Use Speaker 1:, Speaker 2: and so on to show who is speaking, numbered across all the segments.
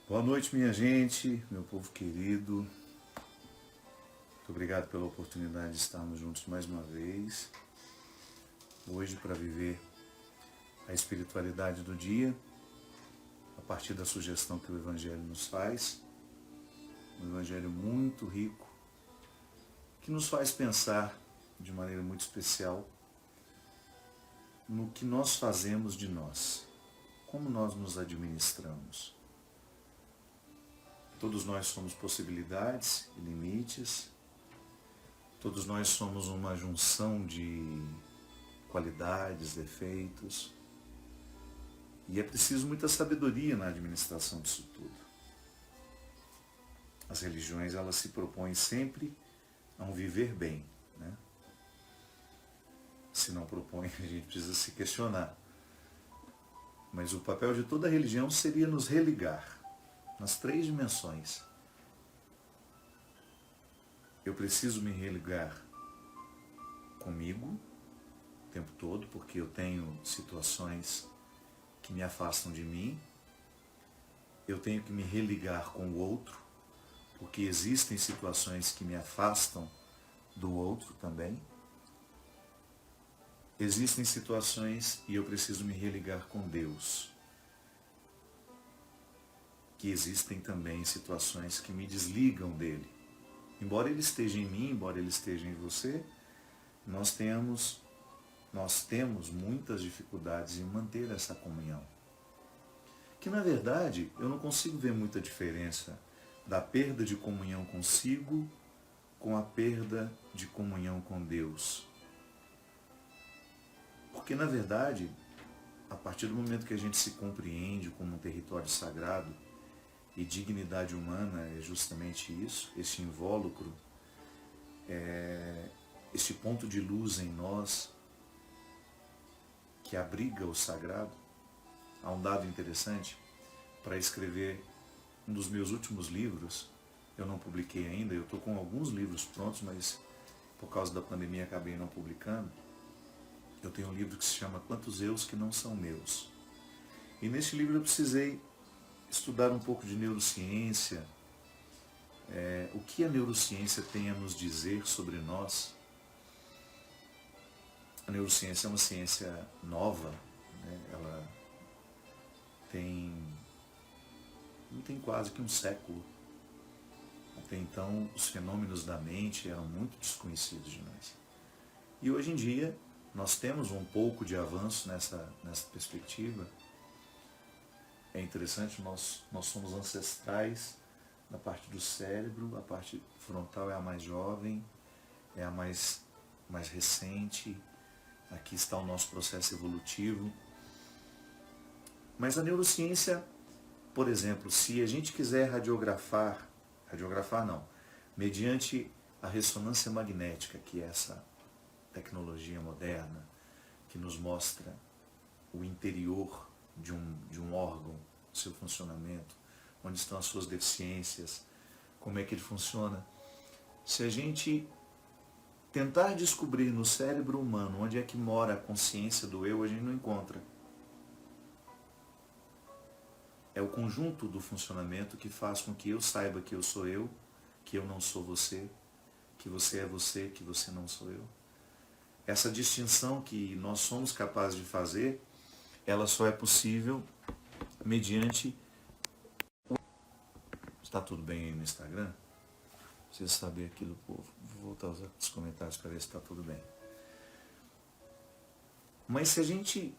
Speaker 1: Boa noite, minha gente, meu povo querido. Muito obrigado pela oportunidade de estarmos juntos mais uma vez. Hoje, para viver a espiritualidade do dia, a partir da sugestão que o Evangelho nos faz. Um Evangelho muito rico, que nos faz pensar de maneira muito especial no que nós fazemos de nós, como nós nos administramos. Todos nós somos possibilidades e limites, todos nós somos uma junção de qualidades, defeitos, e é preciso muita sabedoria na administração disso tudo. As religiões, elas se propõem sempre a um viver bem, né? Se não propõem, a gente precisa se questionar. Mas o papel de toda religião seria nos religar nas 3 dimensões. Eu preciso me religar comigo o tempo todo, porque eu tenho situações que me afastam de mim. Eu tenho que me religar com o outro, porque existem situações que me afastam do outro também. Existem situações e eu preciso me religar com Deus. Que existem também situações que me desligam dele. Embora ele esteja em mim, embora ele esteja em você, nós temos muitas dificuldades em manter essa comunhão. Que na verdade eu não consigo ver muita diferença da perda de comunhão consigo com a perda de comunhão com Deus. Porque na verdade, a partir do momento que a gente se compreende como um território sagrado, e dignidade humana é justamente isso, esse invólucro, esse ponto de luz em nós que abriga o sagrado. Há um dado interessante: para escrever um dos meus últimos livros, eu não publiquei ainda, eu estou com alguns livros prontos, mas por causa da pandemia acabei não publicando. Eu tenho um livro que se chama Quantos Eus que Não São Meus. E neste livro eu precisei estudar um pouco de neurociência, o que a neurociência tem a nos dizer sobre nós. A neurociência é uma ciência nova, né? Ela não tem quase que um século. Até então, os fenômenos da mente eram muito desconhecidos de nós. E hoje em dia, nós temos um pouco de avanço nessa perspectiva. É interessante, nós somos ancestrais da parte do cérebro, a parte frontal é a mais jovem, é a mais recente, aqui está o nosso processo evolutivo. Mas a neurociência, por exemplo, se a gente quiser radiografar não, mediante a ressonância magnética, que é essa tecnologia moderna, que nos mostra o interior de um órgão, seu funcionamento, onde estão as suas deficiências, como é que ele funciona. Se a gente tentar descobrir no cérebro humano onde é que mora a consciência do eu, a gente não encontra. É o conjunto do funcionamento que faz com que eu saiba que eu sou eu, que eu não sou você, que você é você, que você não sou eu. Essa distinção que nós somos capazes de fazer, ela só é possível mediante... Está tudo bem aí no Instagram? Preciso saber aqui do povo. Vou voltar a usar os comentários para ver se está tudo bem. Mas se a gente...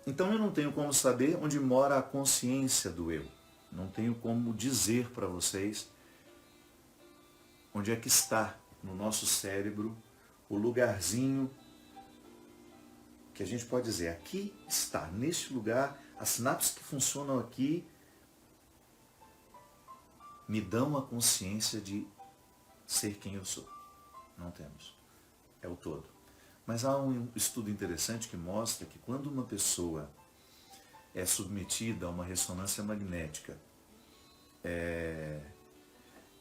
Speaker 1: Então eu não tenho como saber onde mora a consciência do eu. Não tenho como dizer para vocês onde é que está no nosso cérebro o lugarzinho que a gente pode dizer, aqui está, neste lugar, as sinapses que funcionam aqui me dão a consciência de ser quem eu sou. Não temos. É o todo. Mas há um estudo interessante que mostra que quando uma pessoa é submetida a uma ressonância magnética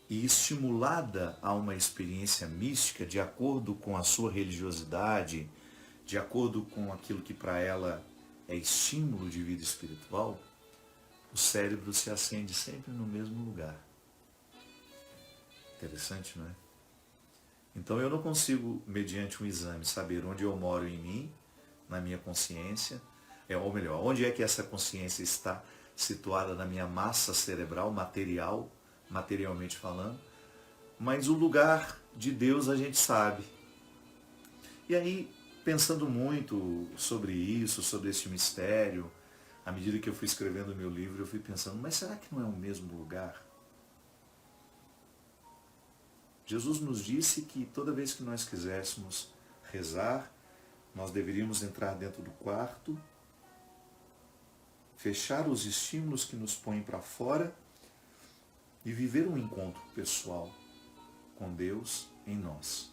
Speaker 1: e estimulada a uma experiência mística de acordo com a sua religiosidade, de acordo com aquilo que para ela é estímulo de vida espiritual, o cérebro se acende sempre no mesmo lugar. Interessante, não é? Então eu não consigo, mediante um exame, saber onde eu moro em mim, na minha consciência, ou melhor, onde é que essa consciência está situada na minha massa cerebral, materialmente falando, mas o lugar de Deus a gente sabe. E aí, pensando muito sobre isso, sobre esse mistério, à medida que eu fui escrevendo o meu livro, eu fui pensando, mas será que não é o mesmo lugar? Jesus nos disse que toda vez que nós quiséssemos rezar, nós deveríamos entrar dentro do quarto, fechar os estímulos que nos põem para fora e viver um encontro pessoal com Deus em nós.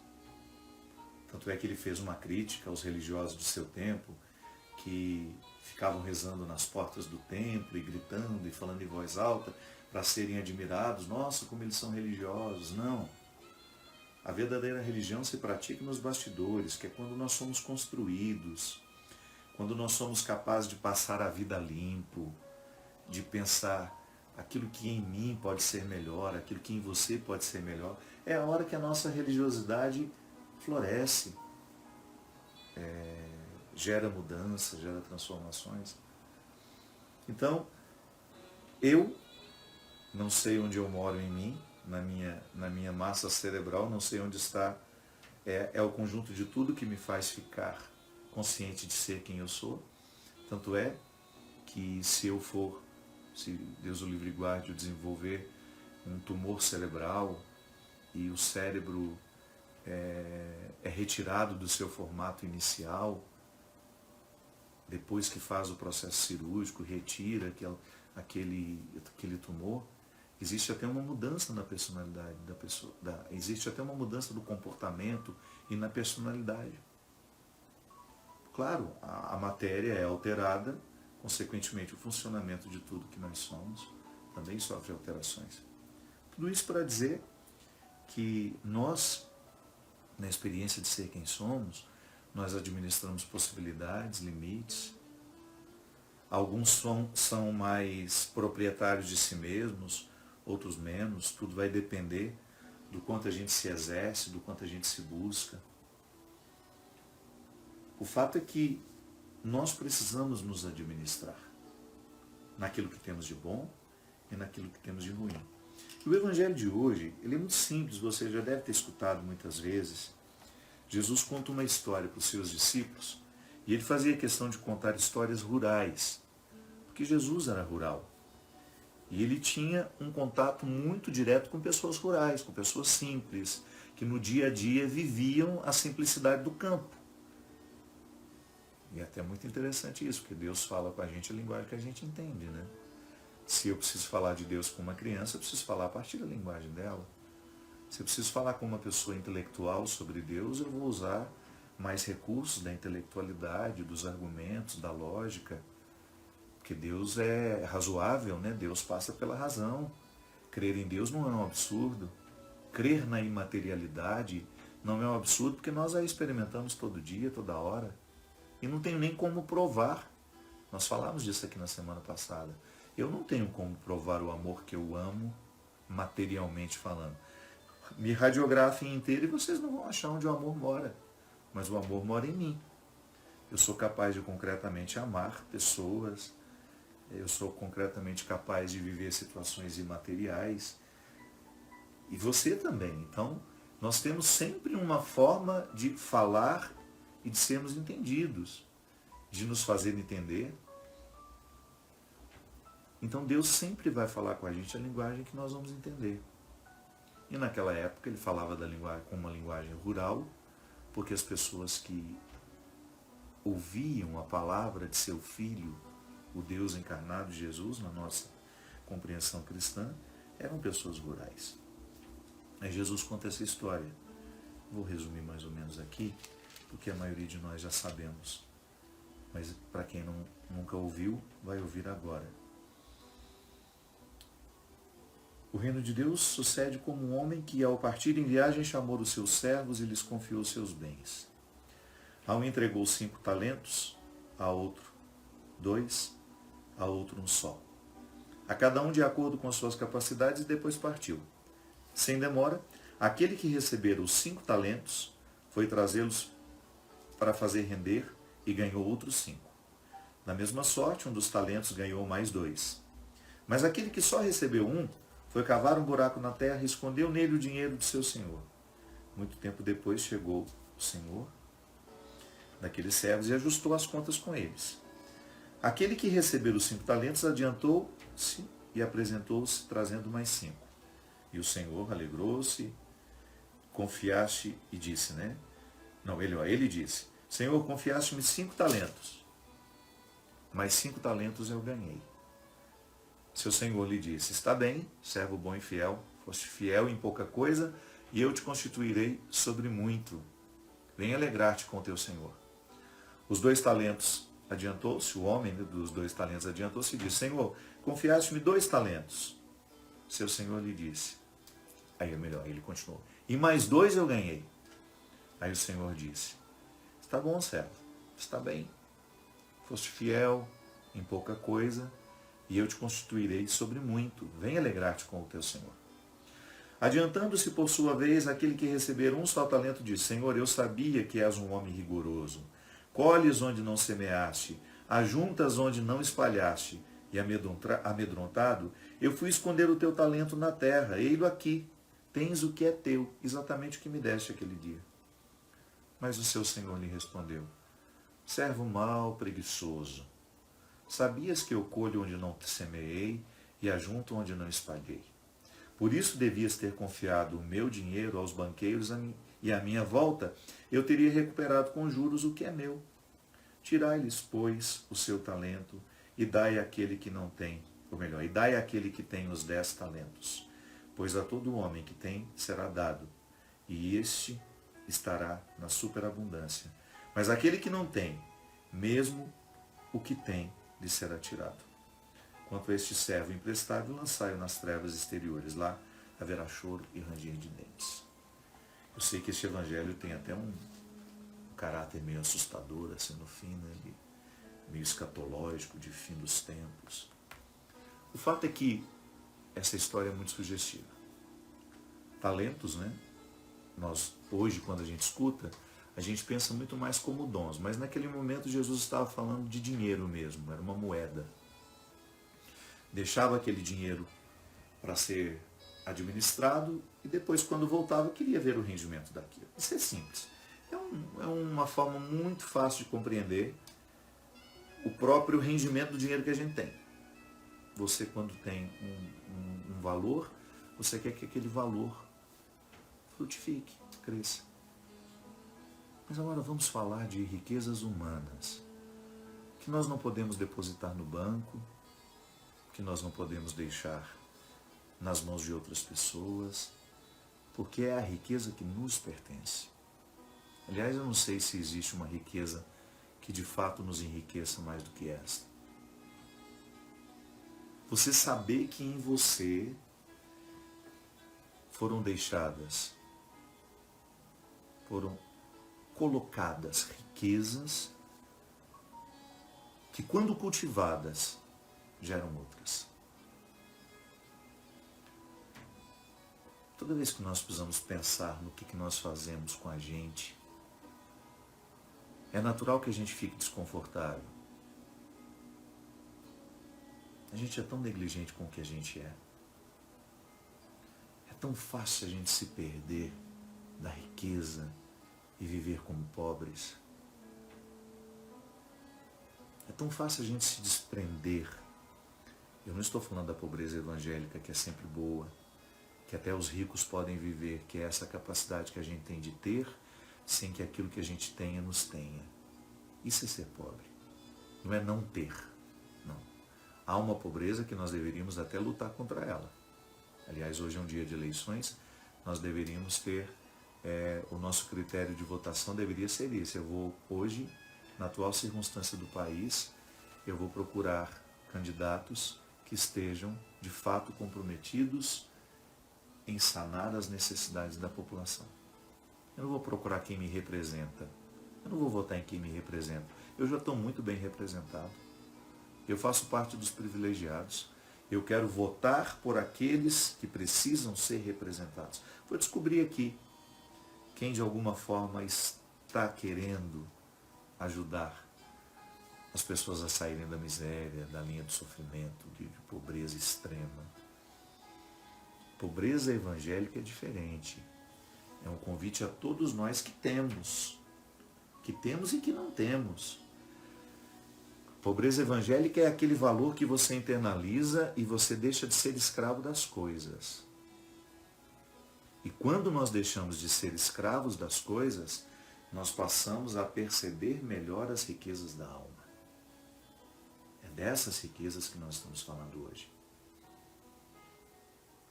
Speaker 1: Tanto é que ele fez uma crítica aos religiosos do seu tempo, que ficavam rezando nas portas do templo e gritando e falando em voz alta para serem admirados. Nossa, como eles são religiosos. Não. A verdadeira religião se pratica nos bastidores, que é quando nós somos construídos, quando nós somos capazes de passar a vida limpo, de pensar aquilo que em mim pode ser melhor, aquilo que em você pode ser melhor. É a hora que a nossa religiosidade floresce, gera mudança, gera transformações. Então, eu não sei onde eu moro em mim, na minha massa cerebral, não sei onde está, é o conjunto de tudo que me faz ficar consciente de ser quem eu sou. Tanto é que se Deus o livre e guarde, eu desenvolver um tumor cerebral e o cérebro é retirado do seu formato inicial, depois que faz o processo cirúrgico, retira aquele tumor, existe até uma mudança na personalidade da pessoa, existe até uma mudança do comportamento e na personalidade. Claro, a matéria é alterada, consequentemente o funcionamento de tudo que nós somos também sofre alterações. Tudo isso para dizer que nós, na experiência de ser quem somos, nós administramos possibilidades, limites. Alguns são mais proprietários de si mesmos, outros menos. Tudo vai depender do quanto a gente se exerce, do quanto a gente se busca. O fato é que nós precisamos nos administrar naquilo que temos de bom e naquilo que temos de ruim. E o Evangelho de hoje, ele é muito simples, você já deve ter escutado muitas vezes. Jesus conta uma história para os seus discípulos e ele fazia questão de contar histórias rurais, porque Jesus era rural. E ele tinha um contato muito direto com pessoas rurais, com pessoas simples, que no dia a dia viviam a simplicidade do campo. E é até muito interessante isso, porque Deus fala com a gente a linguagem que a gente entende, né? Se eu preciso falar de Deus com uma criança, eu preciso falar a partir da linguagem dela. Se eu preciso falar com uma pessoa intelectual sobre Deus, eu vou usar mais recursos da intelectualidade, dos argumentos, da lógica. Porque Deus é razoável, né? Deus passa pela razão. Crer em Deus não é um absurdo. Crer na imaterialidade não é um absurdo, porque nós a experimentamos todo dia, toda hora. E não tenho nem como provar. Nós falamos disso aqui na semana passada. Eu não tenho como provar o amor que eu amo, materialmente falando. Me radiografem inteiro e vocês não vão achar onde o amor mora. Mas o amor mora em mim. Eu sou capaz de concretamente amar pessoas. Eu sou concretamente capaz de viver situações imateriais. E você também. Então, nós temos sempre uma forma de falar e de sermos entendidos, de nos fazer entender. Então Deus sempre vai falar com a gente a linguagem que nós vamos entender. E naquela época ele falava com uma linguagem rural, porque as pessoas que ouviam a palavra de seu Filho, o Deus encarnado de Jesus, na nossa compreensão cristã, eram pessoas rurais. Aí Jesus conta essa história. Vou resumir mais ou menos aqui, porque a maioria de nós já sabemos. Mas para quem nunca ouviu, vai ouvir agora. O reino de Deus sucede como um homem que, ao partir em viagem, chamou os seus servos e lhes confiou seus bens. A um entregou 5 talentos, a outro 2, a outro 1 só. a cada um de acordo com as suas capacidades, e depois partiu. Sem demora, aquele que recebera os 5 talentos foi trazê-los para fazer render e ganhou outros 5. Na mesma sorte, um dos talentos ganhou mais 2. Mas aquele que só recebeu 1 foi cavar um buraco na terra e escondeu nele o dinheiro de seu senhor. Muito tempo depois chegou o senhor daqueles servos e ajustou as contas com eles. Aquele que recebeu os 5 talentos adiantou-se e apresentou-se trazendo mais 5. E o senhor alegrou-se, confiaste e disse, né? Não, ele disse, Senhor, confiaste-me 5 talentos, mas 5 talentos eu ganhei. Seu senhor lhe disse, está bem, servo bom e fiel, foste fiel em pouca coisa, e eu te constituirei sobre muito. Vem alegrar-te com teu senhor. Os 2 talentos adiantou-se, o homem dos 2 talentos adiantou-se e disse, Senhor, confiaste-me 2 talentos. Seu senhor lhe disse, aí é melhor, ele continuou, e mais 2 eu ganhei. Aí o senhor disse, está bom, servo, está bem, foste fiel em pouca coisa, e eu te constituirei sobre muito. Vem alegrar-te com o teu senhor. Adiantando-se por sua vez, aquele que receber um só talento disse, Senhor, eu sabia que és um homem rigoroso. Colhes onde não semeaste, ajuntas onde não espalhaste, e amedrontado, eu fui esconder o teu talento na terra. Ei-lo aqui, tens o que é teu, exatamente o que me deste aquele dia. Mas o seu senhor lhe respondeu, servo mau, preguiçoso, sabias que eu colho onde não semeei e ajunto onde não espalhei. Por isso devias ter confiado o meu dinheiro aos banqueiros e à minha volta eu teria recuperado com juros o que é meu. Tirai-lhes, pois, o seu talento e dai àquele que não tem, ou melhor, e dai àquele que tem os 10 talentos. Pois a todo homem que tem será dado, e este estará na superabundância. Mas aquele que não tem, mesmo o que tem, lhe será tirado. Quanto a este servo imprestável, lançai-o nas trevas exteriores. Lá haverá choro e ranger de dentes. Eu sei que este evangelho tem até um caráter meio assustador, assim, no fim, né? Meio escatológico, de fim dos tempos. O fato é que essa história é muito sugestiva. Talentos, né? Nós, hoje, quando a gente escuta, a gente pensa muito mais como dons, mas naquele momento Jesus estava falando de dinheiro mesmo, era uma moeda. Deixava aquele dinheiro para ser administrado e depois, quando voltava, queria ver o rendimento daquilo. Isso é simples. É uma forma muito fácil de compreender o próprio rendimento do dinheiro que a gente tem. Você, quando tem um valor, você quer que aquele valor frutifique, cresça. Mas agora vamos falar de riquezas humanas, que nós não podemos depositar no banco, que nós não podemos deixar nas mãos de outras pessoas, porque é a riqueza que nos pertence. Aliás, eu não sei se existe uma riqueza que de fato nos enriqueça mais do que esta. Você saber que em você foram colocadas riquezas que, quando cultivadas, geram outras. Toda vez que nós precisamos pensar no que nós fazemos com a gente, é natural que a gente fique desconfortável. A gente é tão negligente com o que a gente é. É tão fácil a gente se perder da riqueza e viver como pobres. É tão fácil a gente se desprender. Eu não estou falando da pobreza evangélica, que é sempre boa, que até os ricos podem viver, que é essa capacidade que a gente tem de ter, sem que aquilo que a gente tenha nos tenha. Isso é ser pobre. Não é não ter. Não. Há uma pobreza que nós deveríamos até lutar contra ela. Aliás, hoje é um dia de eleições, nós deveríamos ter, o nosso critério de votação deveria ser esse. Eu vou hoje, na atual circunstância do país, eu vou procurar candidatos que estejam de fato comprometidos em sanar as necessidades da população. Eu não vou procurar quem me representa. Eu não vou votar em quem me representa. Eu já estou muito bem representado. Eu faço parte dos privilegiados. Eu quero votar por aqueles que precisam ser representados. Vou descobrir aqui quem de alguma forma está querendo ajudar as pessoas a saírem da miséria, da linha do sofrimento, de pobreza extrema. Pobreza evangélica é diferente. É um convite a todos nós que temos e que não temos. Pobreza evangélica é aquele valor que você internaliza e você deixa de ser escravo das coisas. E quando nós deixamos de ser escravos das coisas, nós passamos a perceber melhor as riquezas da alma. É dessas riquezas que nós estamos falando hoje.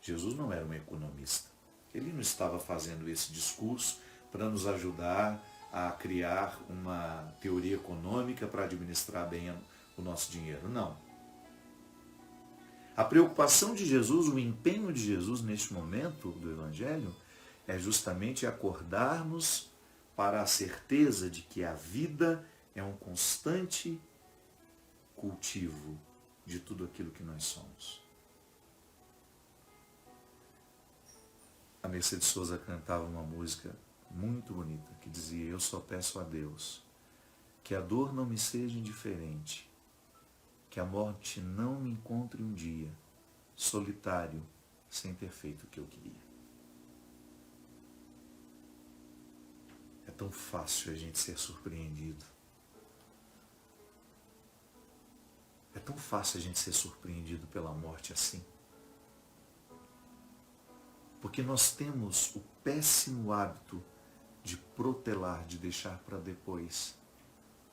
Speaker 1: Jesus não era um economista. Ele não estava fazendo esse discurso para nos ajudar a criar uma teoria econômica para administrar bem o nosso dinheiro. Não. A preocupação de Jesus, o empenho de Jesus neste momento do Evangelho é justamente acordarmos para a certeza de que a vida é um constante cultivo de tudo aquilo que nós somos. A Mercedes Sosa cantava uma música muito bonita que dizia: eu só peço a Deus que a dor não me seja indiferente, que a morte não me encontre um dia solitário sem ter feito o que eu queria. É tão fácil a gente ser surpreendido. É tão fácil a gente ser surpreendido pela morte assim. Porque nós temos o péssimo hábito de protelar, de deixar para depois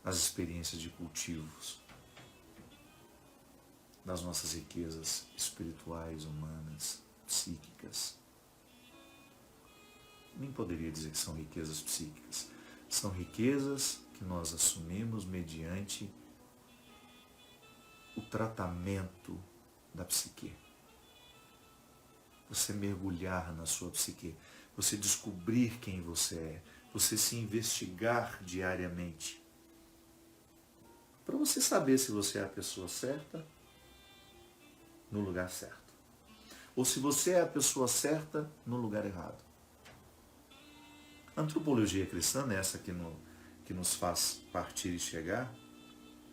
Speaker 1: as experiências de cultivos das nossas riquezas espirituais, humanas, psíquicas. Nem poderia dizer que são riquezas psíquicas. São riquezas que nós assumimos mediante o tratamento da psique. Você mergulhar na sua psique, você descobrir quem você é, você se investigar diariamente, para você saber se você é a pessoa certa no lugar certo, ou se você é a pessoa certa no lugar errado. A antropologia cristã, essa que nos faz partir e chegar,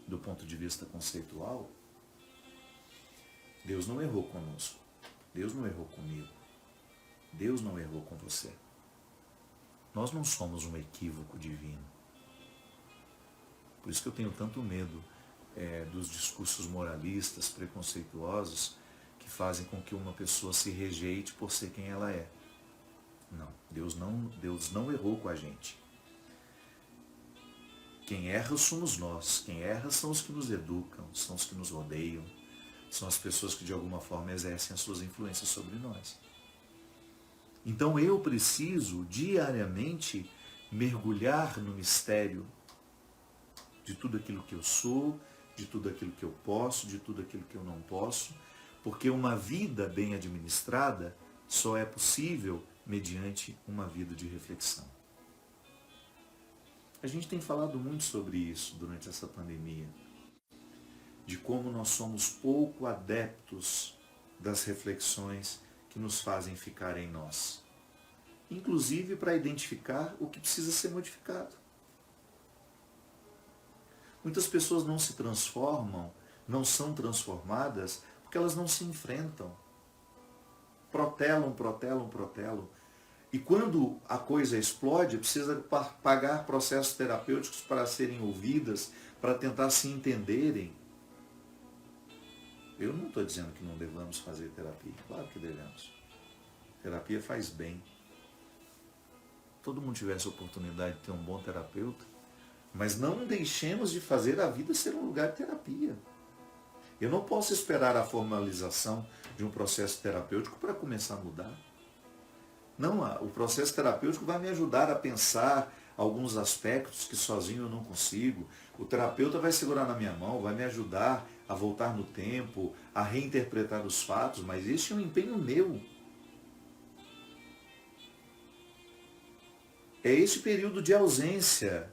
Speaker 1: do ponto de vista conceitual, Deus não errou conosco. Deus não errou comigo. Deus não errou com você. Nós não somos um equívoco divino. Por isso que eu tenho tanto medo dos discursos moralistas, preconceituosos, que fazem com que uma pessoa se rejeite por ser quem ela é. Não, Deus não errou com a gente. Quem erra somos nós. Quem erra são os que nos educam, são os que nos rodeiam, são as pessoas que de alguma forma exercem as suas influências sobre nós. Então eu preciso diariamente mergulhar no mistério de tudo aquilo que eu sou, de tudo aquilo que eu posso, de tudo aquilo que eu não posso, porque uma vida bem administrada só é possível mediante uma vida de reflexão. A gente tem falado muito sobre isso durante essa pandemia, de como nós somos pouco adeptos das reflexões que nos fazem ficar em nós, inclusive para identificar o que precisa ser modificado. Muitas pessoas não se transformam, não são transformadas, porque elas não se enfrentam. Protelam. E quando a coisa explode, precisa pagar processos terapêuticos para serem ouvidas, para tentar se entenderem. Eu não estou dizendo que não devamos fazer terapia. Claro que devemos. Terapia faz bem. Todo mundo tivesse a oportunidade de ter um bom terapeuta, mas não deixemos de fazer a vida ser um lugar de terapia. Eu não posso esperar a formalização de um processo terapêutico para começar a mudar. Não, o processo terapêutico vai me ajudar a pensar alguns aspectos que sozinho eu não consigo. O terapeuta vai segurar na minha mão, vai me ajudar a voltar no tempo, a reinterpretar os fatos, mas este é um empenho meu. É esse período de ausência.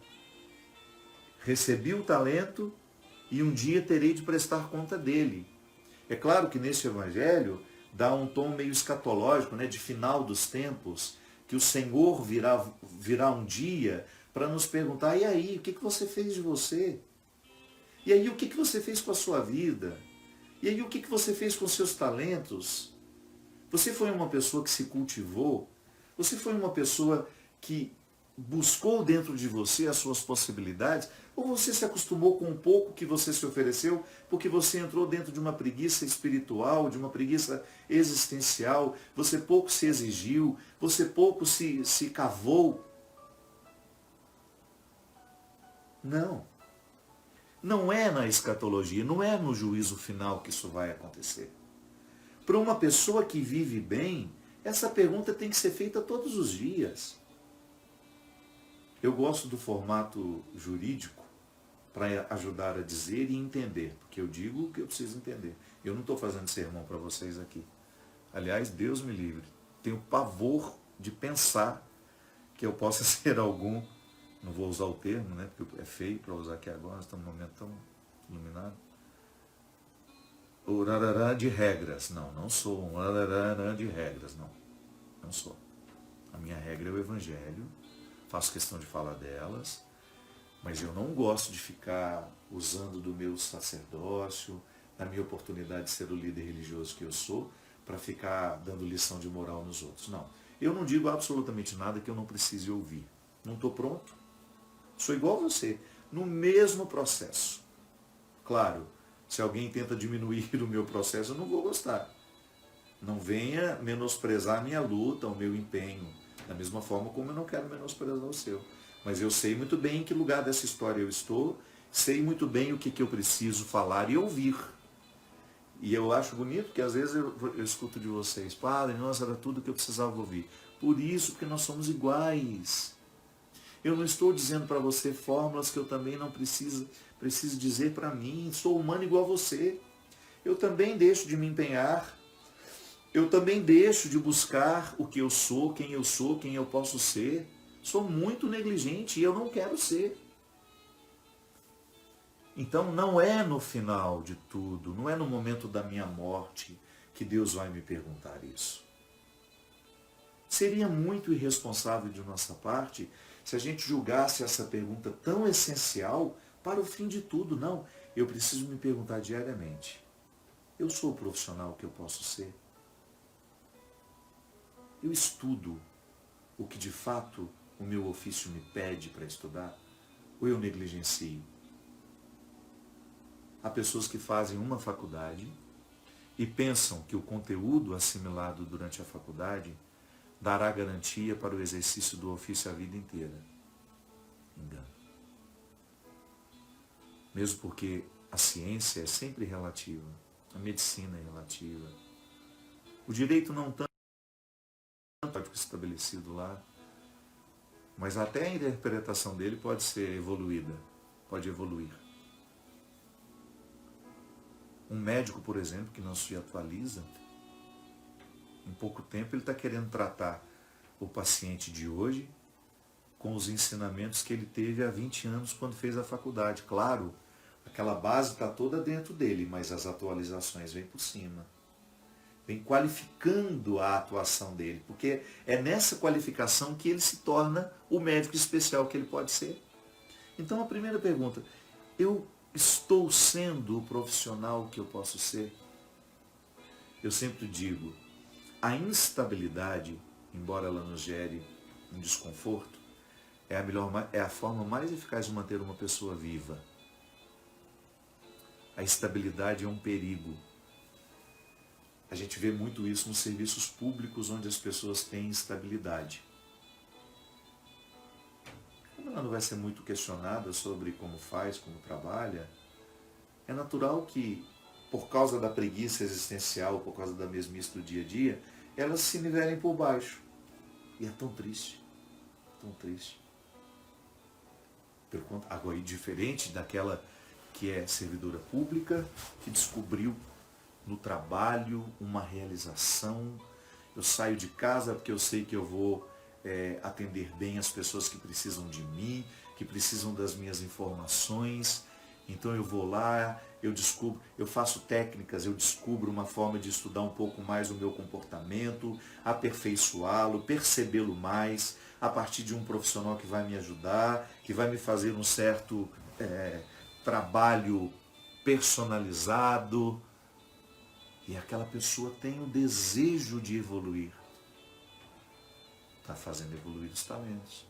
Speaker 1: Recebi o talento e um dia terei de prestar conta dele. É claro que nesse evangelho dá um tom meio escatológico, né, de final dos tempos, que o Senhor virá um dia para nos perguntar, e aí, o que você fez de você? E aí, o que você fez com a sua vida? E aí, o que você fez com os seus talentos? Você foi uma pessoa que se cultivou? Você foi uma pessoa que buscou dentro de você as suas possibilidades? Ou você se acostumou com o pouco que você se ofereceu porque você entrou dentro de uma preguiça espiritual, de uma preguiça existencial, você pouco se exigiu, você pouco se cavou? Não. Não é na escatologia, não é no juízo final que isso vai acontecer. Para uma pessoa que vive bem, essa pergunta tem que ser feita todos os dias. Eu gosto do formato jurídico para ajudar a dizer e entender, porque eu digo o que eu preciso entender. Eu não estou fazendo sermão para vocês aqui. Aliás, Deus me livre. Tenho pavor de pensar que eu possa ser algum, não vou usar o termo, né, porque é feio para usar aqui agora, nós estamos num momento tão iluminado. O rararã de regras. Não, não sou um rararã de regras, não. Não sou. A minha regra é o Evangelho, faço questão de falar delas, mas eu não gosto de ficar usando do meu sacerdócio, da minha oportunidade de ser o líder religioso que eu sou, para ficar dando lição de moral nos outros. Não. Eu não digo absolutamente nada que eu não precise ouvir. Não estou pronto. Sou igual a você, no mesmo processo. Claro, se alguém tenta diminuir o meu processo, eu não vou gostar. Não venha menosprezar a minha luta, o meu empenho, da mesma forma como eu não quero menosprezar o seu. Mas eu sei muito bem em que lugar dessa história eu estou, sei muito bem o que eu preciso falar e ouvir. E eu acho bonito porque às vezes eu escuto de vocês, padre, nossa, era tudo que eu precisava ouvir. Por isso, porque nós somos iguais. Eu não estou dizendo para você fórmulas que eu também não preciso dizer para mim. Sou humano igual a você. Eu também deixo de me empenhar. Eu também deixo de buscar o que eu sou, quem eu posso ser. Sou muito negligente e eu não quero ser. Então não é no final de tudo, não é no momento da minha morte que Deus vai me perguntar isso. Seria muito irresponsável de nossa parte se a gente julgasse essa pergunta tão essencial para o fim de tudo. Não, eu preciso me perguntar diariamente. Eu sou o profissional que eu posso ser? Eu estudo o que de fato o meu ofício me pede para estudar? Ou eu negligencio? Há pessoas que fazem uma faculdade e pensam que o conteúdo assimilado durante a faculdade dará garantia para o exercício do ofício a vida inteira. Engano. Mesmo porque a ciência é sempre relativa, a medicina é relativa. O direito não tanto estabelecido lá, mas até a interpretação dele pode ser evoluída, pode evoluir. Um médico, por exemplo, que não se atualiza, em pouco tempo ele está querendo tratar o paciente de hoje com os ensinamentos que ele teve há 20 anos quando fez a faculdade. Claro, aquela base está toda dentro dele, mas as atualizações vêm por cima. Vem qualificando a atuação dele, porque é nessa qualificação que ele se torna o médico especial que ele pode ser. Então a primeira pergunta, eu estou sendo o profissional que eu posso ser? Eu sempre digo, a instabilidade, embora ela nos gere um desconforto, é a forma mais eficaz de manter uma pessoa viva. A estabilidade é um perigo. A gente vê muito isso nos serviços públicos, onde as pessoas têm instabilidade. Como ela não vai ser muito questionada sobre como faz, como trabalha, é natural que, por causa da preguiça existencial, por causa da mesmice do dia a dia, elas se nivelem por baixo. E é tão triste, tão triste. Agora, diferente daquela que é servidora pública, que descobriu no trabalho uma realização. Eu saio de casa porque eu sei que eu vou atender bem as pessoas que precisam de mim, que precisam das minhas informações. Então eu vou lá, eu descubro, eu faço técnicas, eu descubro uma forma de estudar um pouco mais o meu comportamento, aperfeiçoá-lo, percebê-lo mais, a partir de um profissional que vai me ajudar, que vai me fazer um certo trabalho personalizado. E aquela pessoa tem o desejo de evoluir. Está fazendo evoluir os talentos.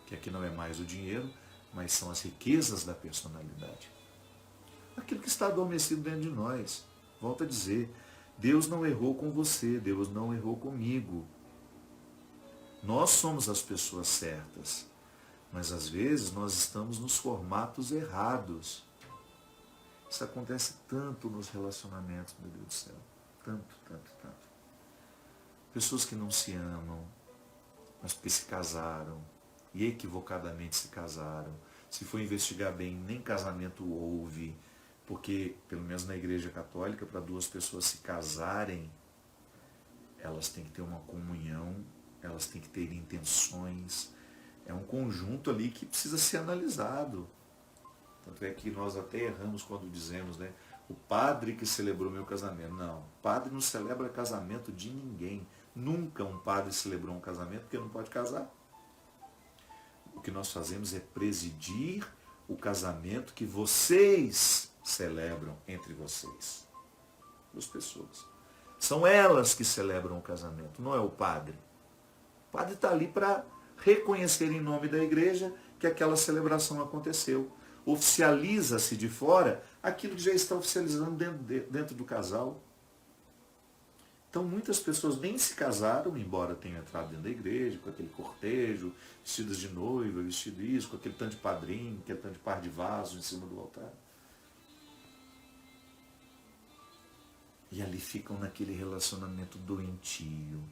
Speaker 1: Que aqui não é mais o dinheiro, mas são as riquezas da personalidade. Aquilo que está adormecido dentro de nós. Volto a dizer, Deus não errou com você, Deus não errou comigo. Nós somos as pessoas certas, mas às vezes nós estamos nos formatos errados. Isso acontece tanto nos relacionamentos, meu Deus do céu. Tanto, tanto, tanto. Pessoas que não se amam, mas porque se casaram, e equivocadamente se casaram. Se for investigar bem, nem casamento houve, porque, pelo menos na Igreja Católica, para duas pessoas se casarem, elas têm que ter uma comunhão, elas têm que ter intenções. É um conjunto ali que precisa ser analisado. Tanto é que nós até erramos quando dizemos, né? O padre que celebrou meu casamento. Não, o padre não celebra casamento de ninguém. Nunca um padre celebrou um casamento porque não pode casar. O que nós fazemos é presidir o casamento que vocês celebram entre vocês. Duas pessoas. São elas que celebram o casamento, não é o padre. O padre está ali para reconhecer em nome da igreja que aquela celebração aconteceu. Oficializa-se de fora aquilo que já está oficializando dentro do casal. Então muitas pessoas nem se casaram, embora tenham entrado dentro da igreja, com aquele cortejo, vestidas de noiva, vestido isso, com aquele tanto de padrinho, aquele tanto de par de vaso em cima do altar. E ali ficam naquele relacionamento doentio,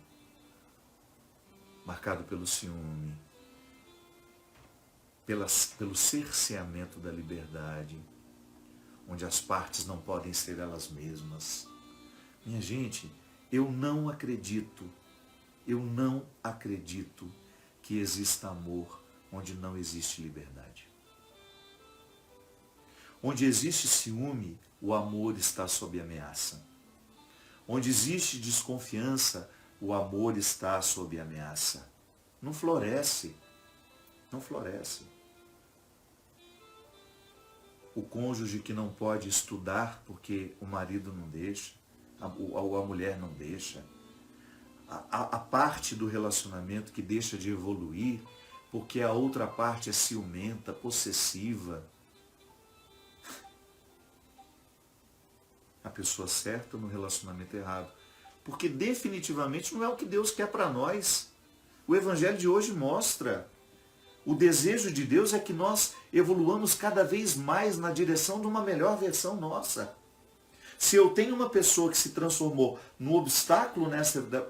Speaker 1: marcado pelo ciúme, pelo cerceamento da liberdade, onde as partes não podem ser elas mesmas. Minha gente, eu não acredito que exista amor onde não existe liberdade. Onde existe ciúme, o amor está sob ameaça. Onde existe desconfiança, o amor está sob ameaça. Não floresce. Não floresce. O cônjuge que não pode estudar porque o marido não deixa, a mulher não deixa. A parte do relacionamento que deixa de evoluir porque a outra parte é ciumenta, possessiva. A pessoa certa no relacionamento errado. Porque definitivamente não é o que Deus quer para nós. O Evangelho de hoje mostra. O desejo de Deus é que nós evoluamos cada vez mais na direção de uma melhor versão nossa. Se eu tenho uma pessoa que se transformou no obstáculo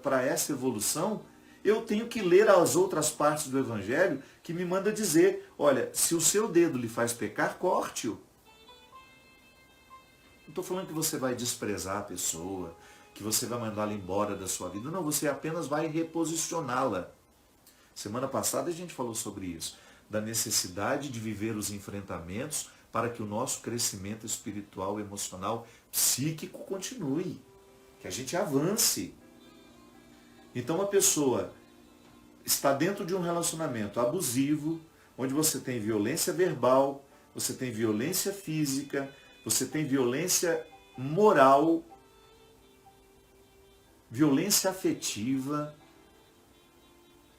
Speaker 1: para essa evolução, eu tenho que ler as outras partes do Evangelho que me manda dizer, olha, se o seu dedo lhe faz pecar, corte-o. Não estou falando que você vai desprezar a pessoa, que você vai mandá-la embora da sua vida. Não, você apenas vai reposicioná-la. Semana passada a gente falou sobre isso, da necessidade de viver os enfrentamentos para que o nosso crescimento espiritual, emocional, psíquico continue, que a gente avance. Então a pessoa está dentro de um relacionamento abusivo, onde você tem violência verbal, você tem violência física, você tem violência moral, violência afetiva.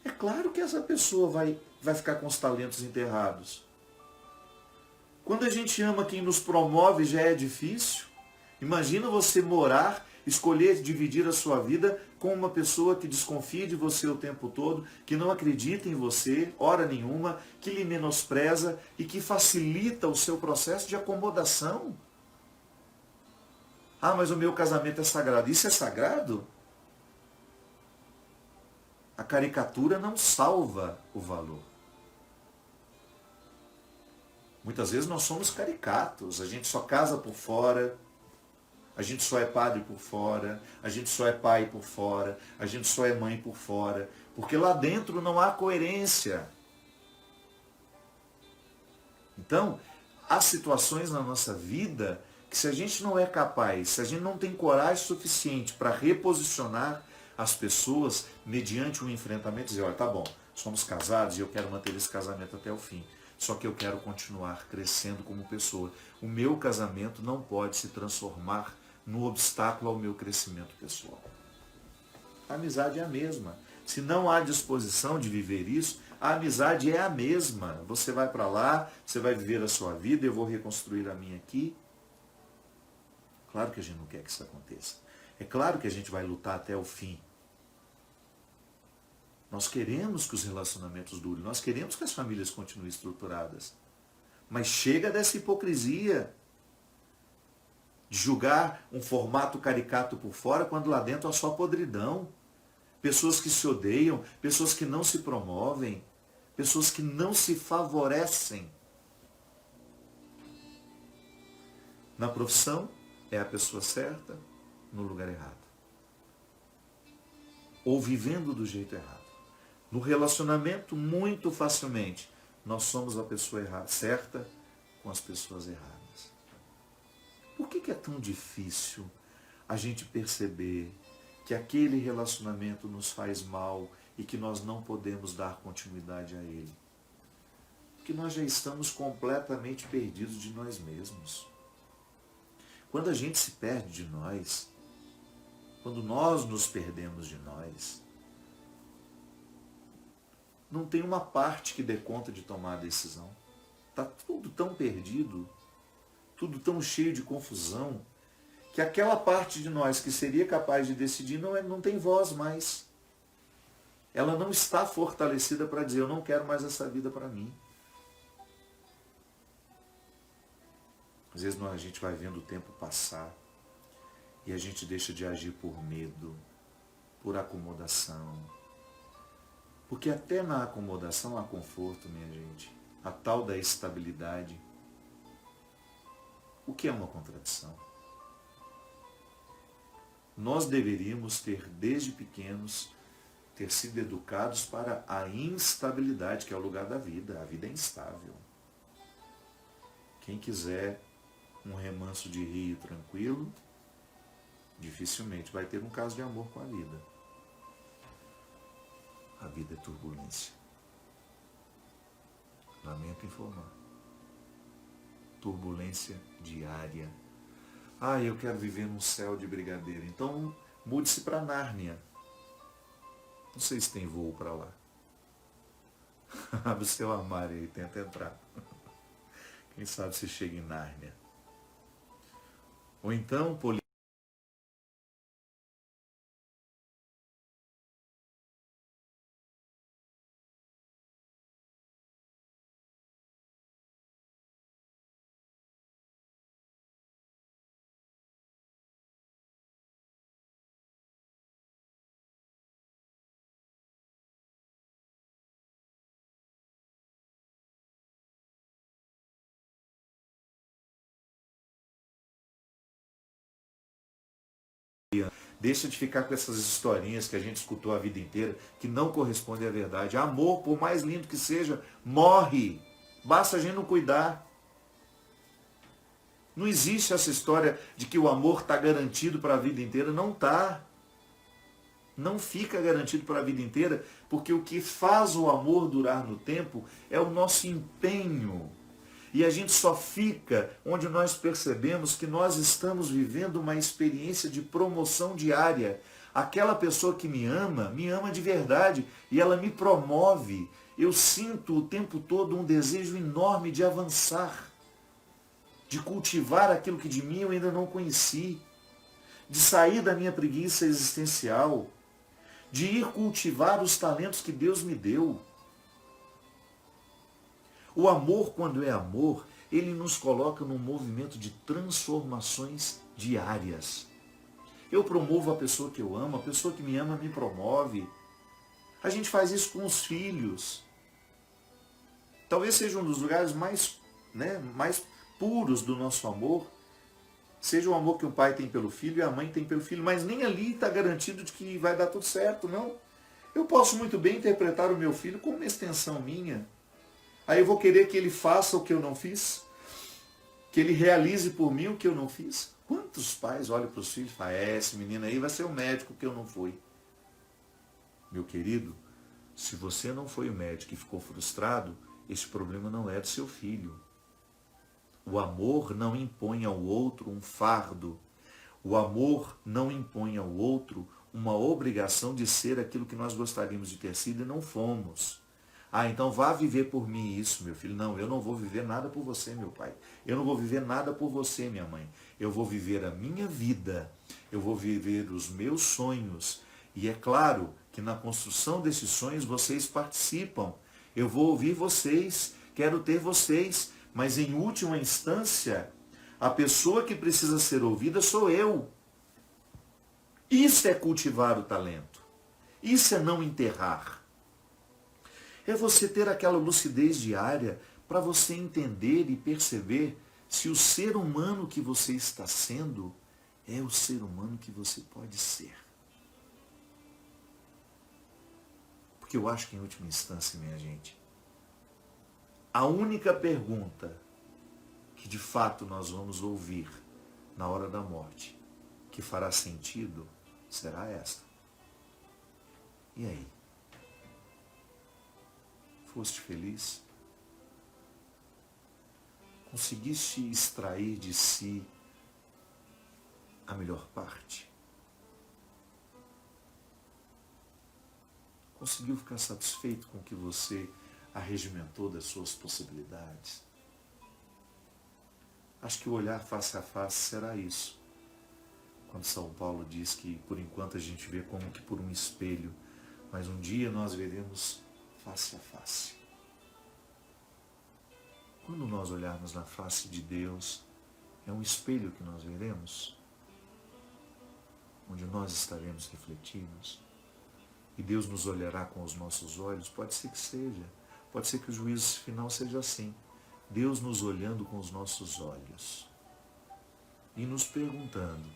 Speaker 1: É claro que essa pessoa vai ficar com os talentos enterrados. Quando a gente ama quem nos promove já é difícil. Imagina você morar, escolher dividir a sua vida com uma pessoa que desconfia de você o tempo todo, que não acredita em você, hora nenhuma, que lhe menospreza e que facilita o seu processo de acomodação. Ah, mas o meu casamento é sagrado. Isso é sagrado? A caricatura não salva o valor. Muitas vezes nós somos caricatos, a gente só casa por fora, a gente só é padre por fora, a gente só é pai por fora, a gente só é mãe por fora, porque lá dentro não há coerência. Então, há situações na nossa vida que se a gente não é capaz, se a gente não tem coragem suficiente para reposicionar as pessoas mediante um enfrentamento, dizer, olha, tá bom, somos casados e eu quero manter esse casamento até o fim. Só que eu quero continuar crescendo como pessoa. O meu casamento não pode se transformar no obstáculo ao meu crescimento pessoal. A amizade é a mesma. Se não há disposição de viver isso, a amizade é a mesma. Você vai para lá, você vai viver a sua vida, eu vou reconstruir a minha aqui. Claro que a gente não quer que isso aconteça. É claro que a gente vai lutar até o fim. Nós queremos que os relacionamentos durem, nós queremos que as famílias continuem estruturadas. Mas chega dessa hipocrisia de julgar um formato caricato por fora, quando lá dentro há só podridão. Pessoas que se odeiam, pessoas que não se promovem, pessoas que não se favorecem. Na profissão, é a pessoa certa no lugar errado. Ou vivendo do jeito errado. No relacionamento, muito facilmente, nós somos a pessoa errada, certa com as pessoas erradas. Por que é tão difícil a gente perceber que aquele relacionamento nos faz mal e que nós não podemos dar continuidade a ele? Porque nós já estamos completamente perdidos de nós mesmos. Quando a gente se perde de nós, quando nós nos perdemos de nós, não tem uma parte que dê conta de tomar a decisão. Está tudo tão perdido, tudo tão cheio de confusão, que aquela parte de nós que seria capaz de decidir não tem voz mais. Ela não está fortalecida para dizer, eu não quero mais essa vida para mim. Às vezes a gente vai vendo o tempo passar e a gente deixa de agir por medo, por acomodação. Porque até na acomodação há conforto, minha gente. A tal da estabilidade. O que é uma contradição? Nós deveríamos ter, desde pequenos, ter sido educados para a instabilidade, que é o lugar da vida. A vida é instável. Quem quiser um remanso de rio tranquilo, dificilmente vai ter um caso de amor com a vida. A vida é turbulência. Lamento informar. Turbulência diária. Ah, eu quero viver num céu de brigadeiro. Então, mude-se para Nárnia. Não sei se tem voo para lá. Abre o seu armário aí, tenta entrar. Quem sabe você chega em Nárnia. Ou então, deixa de ficar com essas historinhas que a gente escutou a vida inteira, que não correspondem à verdade. Amor, por mais lindo que seja, morre. Basta a gente não cuidar. Não existe essa história de que o amor está garantido para a vida inteira. Não está. Não fica garantido para a vida inteira, porque o que faz o amor durar no tempo é o nosso empenho. E a gente só fica onde nós percebemos que nós estamos vivendo uma experiência de promoção diária. Aquela pessoa que me ama de verdade e ela me promove. Eu sinto o tempo todo um desejo enorme de avançar, de cultivar aquilo que de mim eu ainda não conheci, de sair da minha preguiça existencial, de ir cultivar os talentos que Deus me deu. O amor, quando é amor, ele nos coloca num movimento de transformações diárias. Eu promovo a pessoa que eu amo, a pessoa que me ama me promove. A gente faz isso com os filhos. Talvez seja um dos lugares mais puros do nosso amor. Seja o amor que o pai tem pelo filho e a mãe tem pelo filho. Mas nem ali está garantido de que vai dar tudo certo, não. Eu posso muito bem interpretar o meu filho como uma extensão minha. Aí eu vou querer que ele faça o que eu não fiz. que ele realize por mim o que eu não fiz? Quantos pais olham para os filhos e falam, esse menino aí vai ser o médico que eu não fui. Meu querido, se você não foi o médico e ficou frustrado, esse problema não é do seu filho. O amor não impõe ao outro um fardo. O amor não impõe ao outro uma obrigação de ser aquilo que nós gostaríamos de ter sido e não fomos. Ah, então vá viver por mim isso, meu filho. Não, eu não vou viver nada por você, meu pai. Eu não vou viver nada por você, minha mãe. Eu vou viver a minha vida. Eu vou viver os meus sonhos. E é claro que na construção desses sonhos vocês participam. Eu vou ouvir vocês, quero ter vocês, mas em última instância, a pessoa que precisa ser ouvida sou eu. Isso é cultivar o talento. Isso é não enterrar. É você ter aquela lucidez diária para você entender e perceber se o ser humano que você está sendo é o ser humano que você pode ser. Porque eu acho que, em última instância, minha gente, a única pergunta que de fato nós vamos ouvir na hora da morte, que fará sentido, será esta. E aí? Foste feliz? Conseguiste extrair de si a melhor parte? Conseguiu ficar satisfeito com o que você arregimentou das suas possibilidades? Acho que o olhar face a face será isso. Quando São Paulo diz que por enquanto a gente vê como que por um espelho, mas um dia nós veremos face a face. Quando nós olharmos na face de Deus, é um espelho que nós veremos, onde nós estaremos refletidos, e Deus nos olhará com os nossos olhos. Pode ser que seja, pode ser que o juízo final seja assim, Deus nos olhando com os nossos olhos e nos perguntando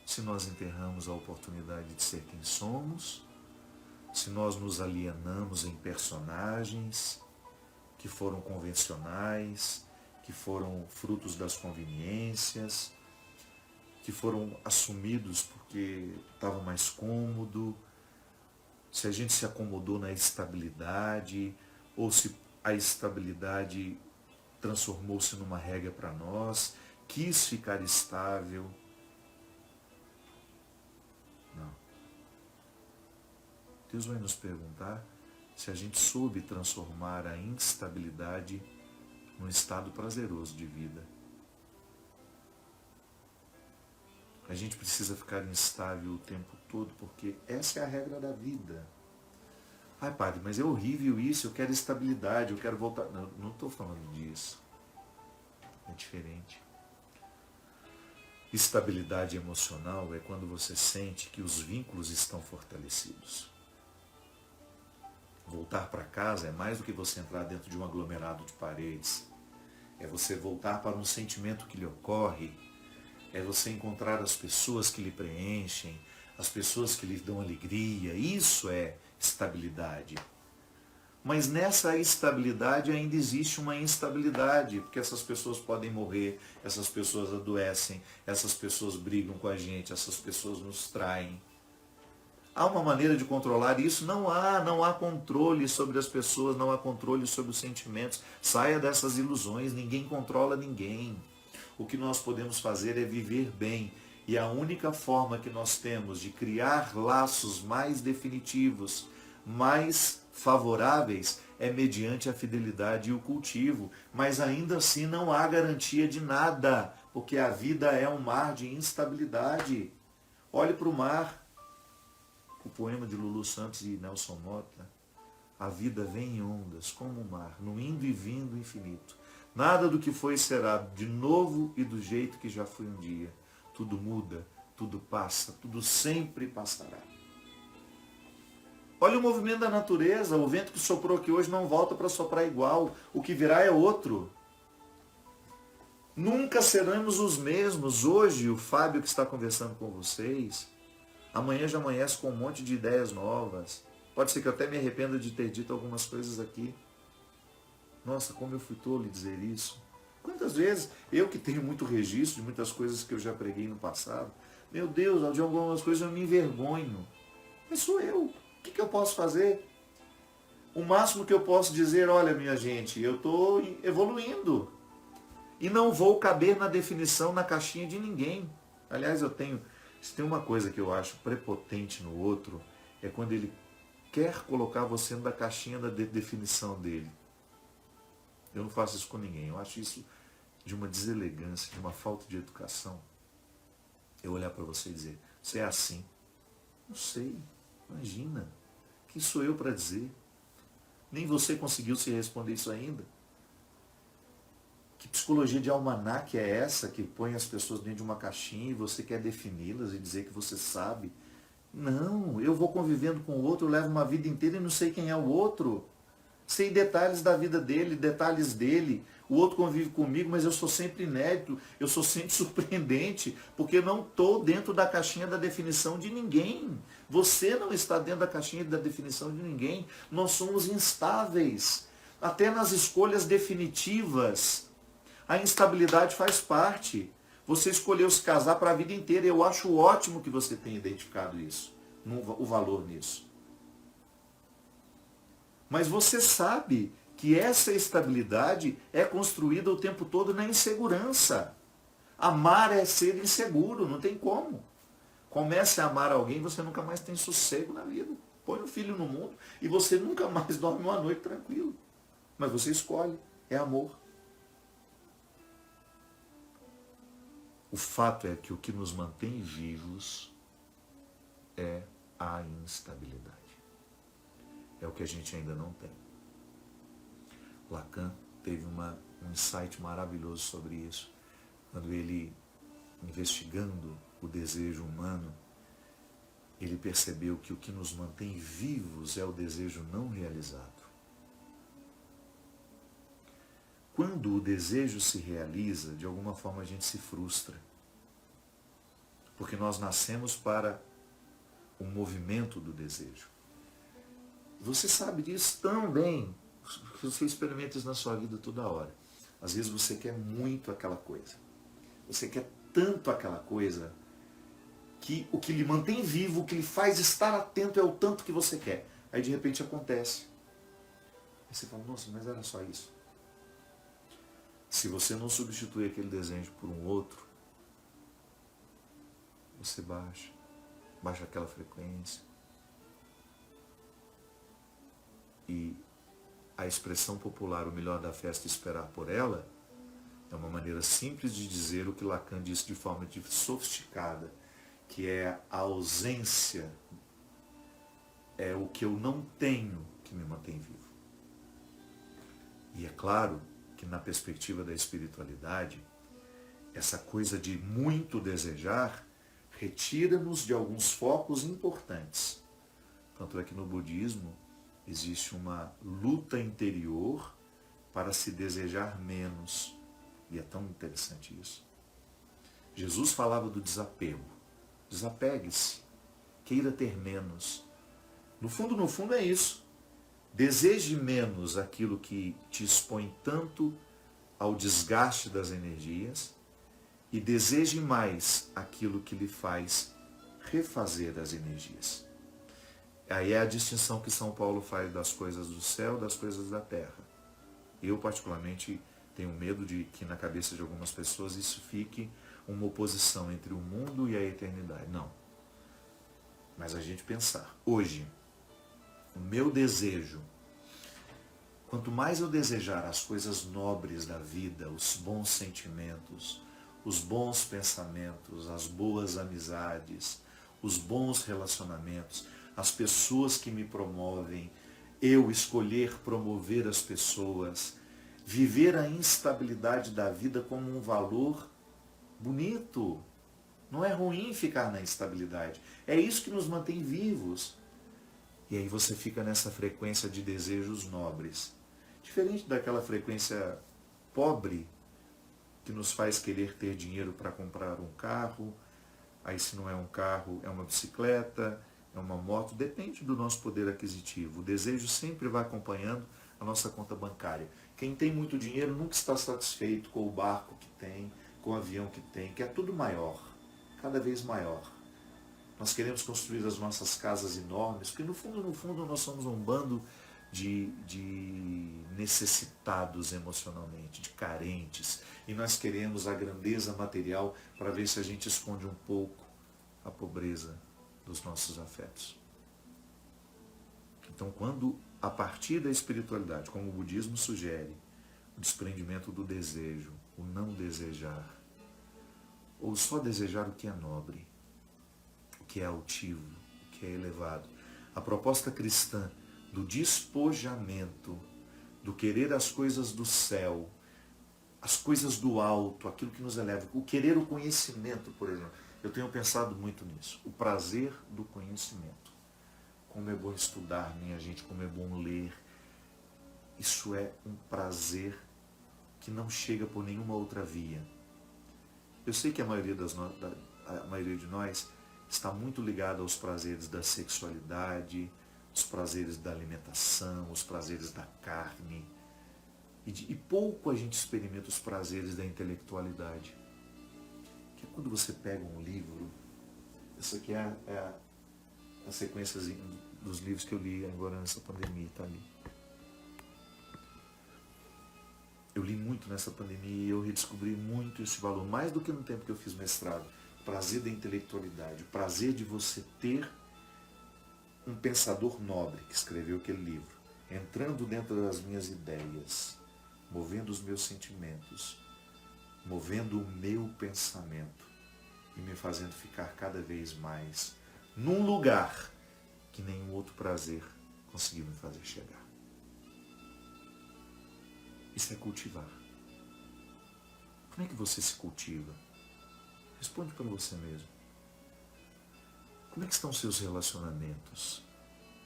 Speaker 1: se nós enterramos a oportunidade de ser quem somos, se nós nos alienamos em personagens que foram convencionais, que foram frutos das conveniências, que foram assumidos porque estava mais cômodo, se a gente se acomodou na estabilidade, ou se a estabilidade transformou-se numa regra para nós, quis ficar estável. Não. Deus vai nos perguntar se a gente soube transformar a instabilidade num estado prazeroso de vida. A gente precisa ficar instável o tempo todo, porque essa é a regra da vida. Ai, padre, mas é horrível isso, eu quero estabilidade, eu quero voltar. Não estou falando disso. É diferente. Estabilidade emocional é quando você sente que os vínculos estão fortalecidos. Voltar para casa é mais do que você entrar dentro de um aglomerado de paredes. É você voltar para um sentimento que lhe ocorre. É você encontrar as pessoas que lhe preenchem, as pessoas que lhe dão alegria. Isso é estabilidade. Mas nessa estabilidade ainda existe uma instabilidade, porque essas pessoas podem morrer, essas pessoas adoecem, essas pessoas brigam com a gente, essas pessoas nos traem. Há uma maneira de controlar isso? Não há controle sobre as pessoas, não há controle sobre os sentimentos. Saia dessas ilusões, ninguém controla ninguém. O que nós podemos fazer é viver bem. E a única forma que nós temos de criar laços mais definitivos, mais favoráveis, é mediante a fidelidade e o cultivo. Mas ainda assim não há garantia de nada, porque a vida é um mar de instabilidade. Olhe para o mar. O poema de Lulu Santos e Nelson Mota. A vida vem em ondas, como o mar, no indo e vindo infinito. Nada do que foi será de novo e do jeito que já foi um dia. Tudo muda, tudo passa, tudo sempre passará. Olha o movimento da natureza, o vento que soprou aqui hoje não volta para soprar igual. O que virá é outro. Nunca seremos os mesmos. Hoje, o Fábio que está conversando com vocês, amanhã já amanhece com um monte de ideias novas. Pode ser que eu até me arrependa de ter dito algumas coisas aqui. Nossa, como eu fui tolo em dizer isso. Quantas vezes, eu que tenho muito registro de muitas coisas que eu já preguei no passado, meu Deus, de algumas coisas eu me envergonho. Mas sou eu. O que eu posso fazer? O máximo que eu posso dizer, olha minha gente, eu estou evoluindo. E não vou caber na definição, na caixinha de ninguém. Aliás, se tem uma coisa que eu acho prepotente no outro, é quando ele quer colocar você na caixinha da definição dele. Eu não faço isso com ninguém. Eu acho isso de uma deselegância, de uma falta de educação. Eu olhar para você e dizer, você é assim? Não sei. Imagina. Quem sou eu para dizer? Nem você conseguiu se responder isso ainda. Que psicologia de almanaque é essa que põe as pessoas dentro de uma caixinha e você quer defini-las e dizer que você sabe? Não, eu vou convivendo com o outro, eu levo uma vida inteira e não sei quem é o outro. Sei detalhes da vida dele, detalhes dele. O outro convive comigo, mas eu sou sempre inédito, eu sou sempre surpreendente, porque eu não estou dentro da caixinha da definição de ninguém. Você não está dentro da caixinha da definição de ninguém. Nós somos instáveis. Até nas escolhas definitivas, a instabilidade faz parte. Você escolheu se casar para a vida inteira. Eu acho ótimo que você tenha identificado isso, o valor nisso. Mas você sabe que essa estabilidade é construída o tempo todo na insegurança. Amar é ser inseguro, não tem como. Comece a amar alguém, você nunca mais tem sossego na vida. Põe um filho no mundo e você nunca mais dorme uma noite tranquilo. Mas você escolhe, é amor. O fato é que o que nos mantém vivos é a instabilidade. É o que a gente ainda não tem. Lacan teve um insight maravilhoso sobre isso, quando ele, investigando o desejo humano, ele percebeu que o que nos mantém vivos é o desejo não realizado. Quando o desejo se realiza, de alguma forma a gente se frustra. Porque nós nascemos para o movimento do desejo. Você sabe disso tão bem. Você experimenta isso na sua vida toda hora. Às vezes você quer muito aquela coisa. Você quer tanto aquela coisa que o que lhe mantém vivo, o que lhe faz estar atento é o tanto que você quer. Aí de repente acontece. Aí você fala, nossa, mas era só isso. Se você não substituir aquele desejo por um outro, você baixa aquela frequência. E a expressão popular, o melhor da festa é esperar por ela, é uma maneira simples de dizer o que Lacan disse de forma sofisticada, que é a ausência, é o que eu não tenho que me mantém vivo. E é claro que na perspectiva da espiritualidade, essa coisa de muito desejar retira-nos de alguns focos importantes. Tanto é que no budismo existe uma luta interior para se desejar menos. E é tão interessante isso. Jesus falava do desapego. Desapegue-se, queira ter menos. No fundo é isso. Deseje menos aquilo que te expõe tanto ao desgaste das energias e deseje mais aquilo que lhe faz refazer as energias. Aí é a distinção que São Paulo faz das coisas do céu, das coisas da terra. Eu, particularmente, tenho medo de que na cabeça de algumas pessoas isso fique uma oposição entre o mundo e a eternidade. Não. Mas a gente pensar, hoje, o meu desejo, quanto mais eu desejar as coisas nobres da vida, os bons sentimentos, os bons pensamentos, as boas amizades, os bons relacionamentos, as pessoas que me promovem, eu escolher promover as pessoas, viver a instabilidade da vida como um valor bonito. Não é ruim ficar na instabilidade. É isso que nos mantém vivos. E aí você fica nessa frequência de desejos nobres. Diferente daquela frequência pobre que nos faz querer ter dinheiro para comprar um carro. Aí se não é um carro, é uma bicicleta, é uma moto. Depende do nosso poder aquisitivo. O desejo sempre vai acompanhando a nossa conta bancária. Quem tem muito dinheiro nunca está satisfeito com o barco que tem, com o avião que tem, que é tudo maior, cada vez maior. Nós queremos construir as nossas casas enormes, porque no fundo nós somos um bando de necessitados emocionalmente, de carentes, e nós queremos a grandeza material para ver se a gente esconde um pouco a pobreza dos nossos afetos. Então, quando a partir da espiritualidade, como o budismo sugere, o desprendimento do desejo, o não desejar, ou só desejar o que é nobre, o que é altivo, o que é elevado, a proposta cristã do despojamento, do querer as coisas do céu, as coisas do alto, aquilo que nos eleva, o querer o conhecimento, por exemplo. Eu tenho pensado muito nisso, o prazer do conhecimento. Como é bom estudar, minha gente, como é bom ler. Isso é um prazer que não chega por nenhuma outra via. Eu sei que a maioria de nós está muito ligada aos prazeres da sexualidade, os prazeres da alimentação, os prazeres da carne. E pouco a gente experimenta os prazeres da intelectualidade. Que é quando você pega um livro, essa aqui é a sequência dos livros que eu li agora nessa pandemia, está ali. Eu li muito nessa pandemia e eu redescobri muito esse valor, mais do que no tempo que eu fiz mestrado. O prazer da intelectualidade, o prazer de você ter um pensador nobre que escreveu aquele livro, entrando dentro das minhas ideias, movendo os meus sentimentos, movendo o meu pensamento e me fazendo ficar cada vez mais num lugar que nenhum outro prazer conseguiu me fazer chegar. Isso é cultivar. Como é que você se cultiva? Responde para você mesmo. Como é que estão os seus relacionamentos?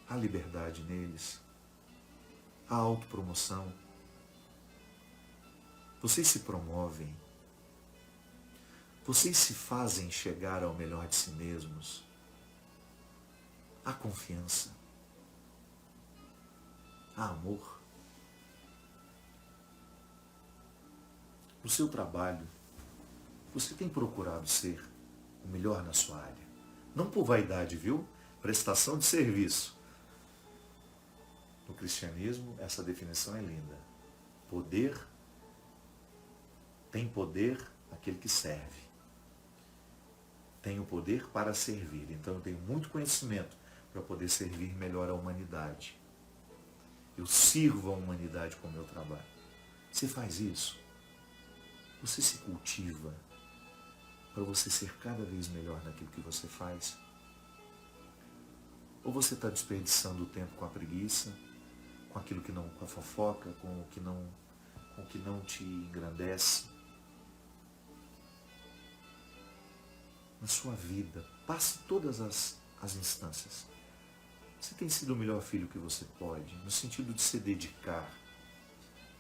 Speaker 1: Há liberdade neles? Há autopromoção? Vocês se promovem? Vocês se fazem chegar ao melhor de si mesmos? Há confiança? Há amor? No seu trabalho, você tem procurado ser o melhor na sua área? Não por vaidade, viu? Prestação de serviço. No cristianismo, essa definição é linda. Tem poder aquele que serve. Tem o poder para servir. Então eu tenho muito conhecimento para poder servir melhor a humanidade. Eu sirvo a humanidade com o meu trabalho. Você faz isso? Você se cultiva para você ser cada vez melhor naquilo que você faz? Ou você está desperdiçando o tempo com a preguiça, com aquilo que não, com a fofoca, com o que não te engrandece? Na sua vida, passe todas as instâncias. Você tem sido o melhor filho que você pode, no sentido de se dedicar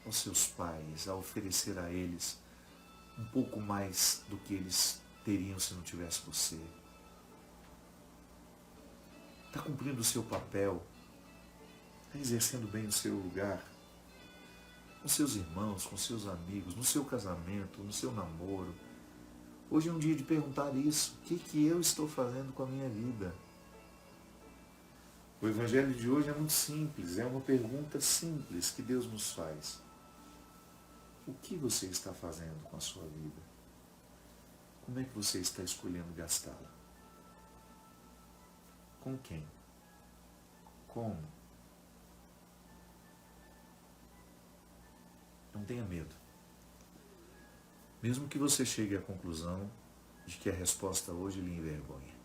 Speaker 1: aos seus pais, a oferecer a eles um pouco mais do que eles teriam se não tivesse você. Está cumprindo o seu papel, está exercendo bem o seu lugar, com seus irmãos, com seus amigos, no seu casamento, no seu namoro. Hoje é um dia de perguntar isso. O que eu estou fazendo com a minha vida? O evangelho de hoje é muito simples, é uma pergunta simples que Deus nos faz. O que você está fazendo com a sua vida? Como é que você está escolhendo gastá-la? Com quem? Como? Não tenha medo. Mesmo que você chegue à conclusão de que a resposta hoje lhe envergonha.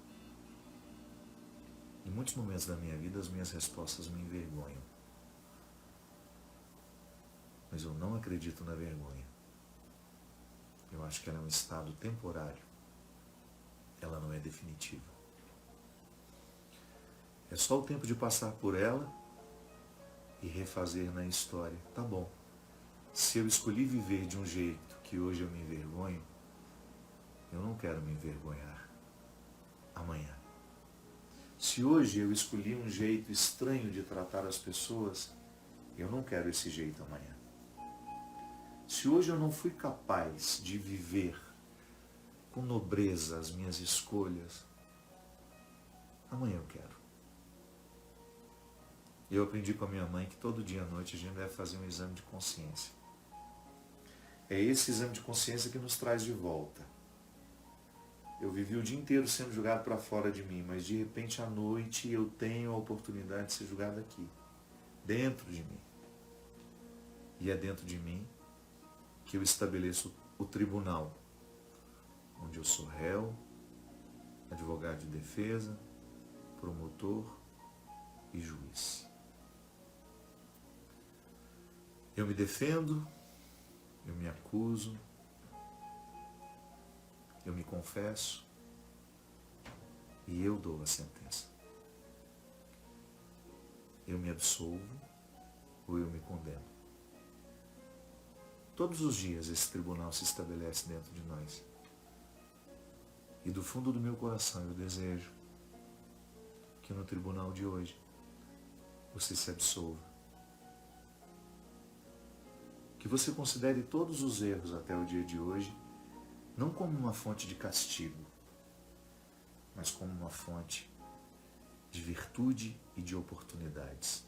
Speaker 1: Em muitos momentos da minha vida, as minhas respostas me envergonham. Mas eu não acredito na vergonha. Eu acho que ela é um estado temporário. Ela não é definitiva. É só o tempo de passar por ela e refazer na história. Tá bom. Se eu escolhi viver de um jeito que hoje eu me envergonho, eu não quero me envergonhar amanhã. Se hoje eu escolhi um jeito estranho de tratar as pessoas, eu não quero esse jeito amanhã. Se hoje eu não fui capaz de viver com nobreza as minhas escolhas, amanhã eu quero. Eu aprendi com a minha mãe que todo dia à noite a gente deve fazer um exame de consciência. É esse exame de consciência que nos traz de volta. Eu vivi o dia inteiro sendo julgado para fora de mim, mas de repente à noite eu tenho a oportunidade de ser julgado aqui, dentro de mim. E é dentro de mim que eu estabeleço o tribunal, onde eu sou réu, advogado de defesa, promotor e juiz. Eu me defendo, eu me acuso, eu me confesso e eu dou a sentença. Eu me absolvo ou eu me condeno. Todos os dias esse tribunal se estabelece dentro de nós. E do fundo do meu coração eu desejo que no tribunal de hoje você se absolva. Que você considere todos os erros até o dia de hoje não como uma fonte de castigo, mas como uma fonte de virtude e de oportunidades.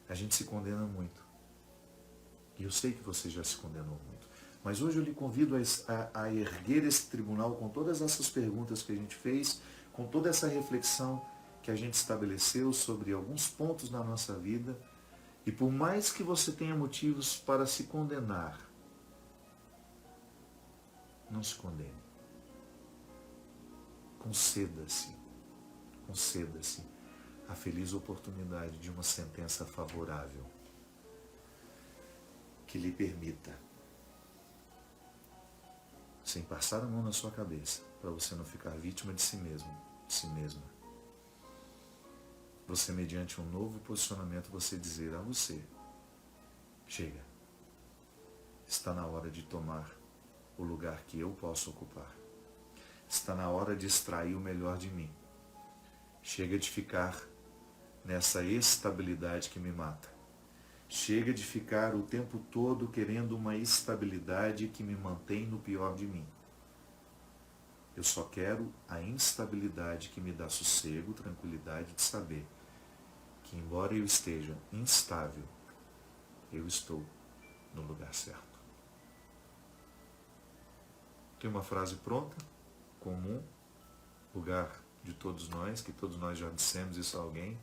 Speaker 1: A gente se condena muito. E eu sei que você já se condenou muito. Mas hoje eu lhe convido a erguer esse tribunal com todas essas perguntas que a gente fez, com toda essa reflexão que a gente estabeleceu sobre alguns pontos na nossa vida. E por mais que você tenha motivos para se condenar, não se condene. Conceda-se a feliz oportunidade de uma sentença favorável que lhe permita, sem passar a mão na sua cabeça, para você não ficar vítima de si mesmo, de si mesma. Você, mediante um novo posicionamento, você dizer a você: chega, está na hora de tomar o lugar que eu posso ocupar. Está na hora de extrair o melhor de mim. Chega de ficar nessa estabilidade que me mata. Chega de ficar o tempo todo querendo uma estabilidade que me mantém no pior de mim. Eu só quero a instabilidade que me dá sossego, tranquilidade de saber que, embora eu esteja instável, eu estou no lugar certo. Tem uma frase pronta, comum, lugar de todos nós, que todos nós já dissemos isso a alguém: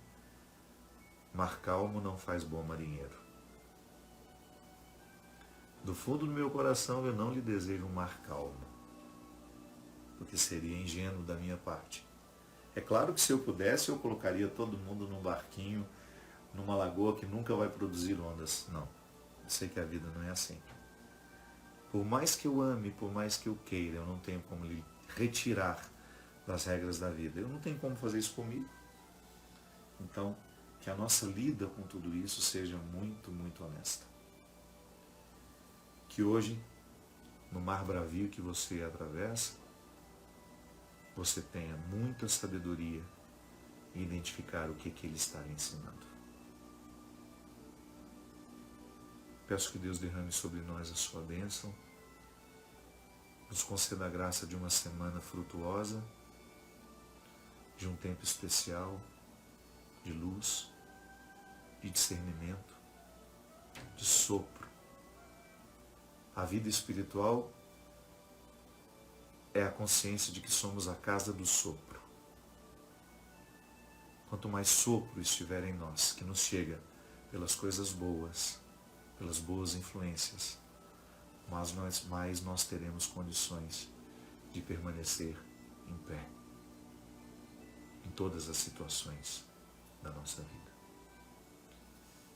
Speaker 1: mar calmo não faz bom marinheiro. Do fundo do meu coração eu não lhe desejo um mar calmo, porque seria ingênuo da minha parte. É claro que se eu pudesse, eu colocaria todo mundo num barquinho, numa lagoa que nunca vai produzir ondas. Não, eu sei que a vida não é assim. Por mais que eu ame, por mais que eu queira, eu não tenho como lhe retirar das regras da vida. Eu não tenho como fazer isso comigo. Então, que a nossa lida com tudo isso seja muito, muito honesta. Que hoje, no mar bravio que você atravessa, você tenha muita sabedoria em identificar o que ele está lhe ensinando. Peço que Deus derrame sobre nós a sua bênção, nos conceda a graça de uma semana frutuosa, de um tempo especial, de luz, de discernimento, de sopro. A vida espiritual é a consciência de que somos a casa do sopro. Quanto mais sopro estiver em nós, que nos chega pelas coisas boas, pelas boas influências, mas mais nós teremos condições de permanecer em pé em todas as situações da nossa vida.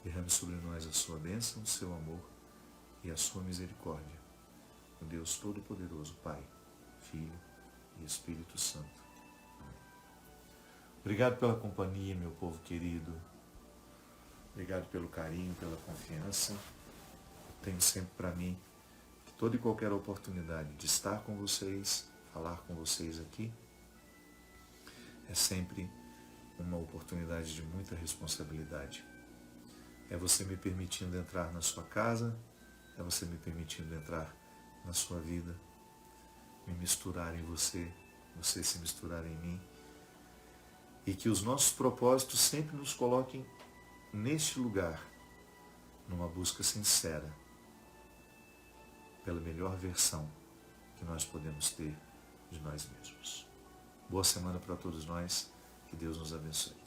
Speaker 1: Derrame sobre nós a sua bênção, o seu amor e a sua misericórdia. O Deus Todo-Poderoso, Pai, Filho e Espírito Santo. Amém. Obrigado pela companhia, meu povo querido. Obrigado pelo carinho, pela confiança. Tenho sempre para mim que toda e qualquer oportunidade de estar com vocês, falar com vocês aqui, é sempre uma oportunidade de muita responsabilidade. É você me permitindo entrar na sua casa, é você me permitindo entrar na sua vida, me misturar em você, você se misturar em mim, e que os nossos propósitos sempre nos coloquem neste lugar, numa busca sincera pela melhor versão que nós podemos ter de nós mesmos. Boa semana para todos nós, que Deus nos abençoe.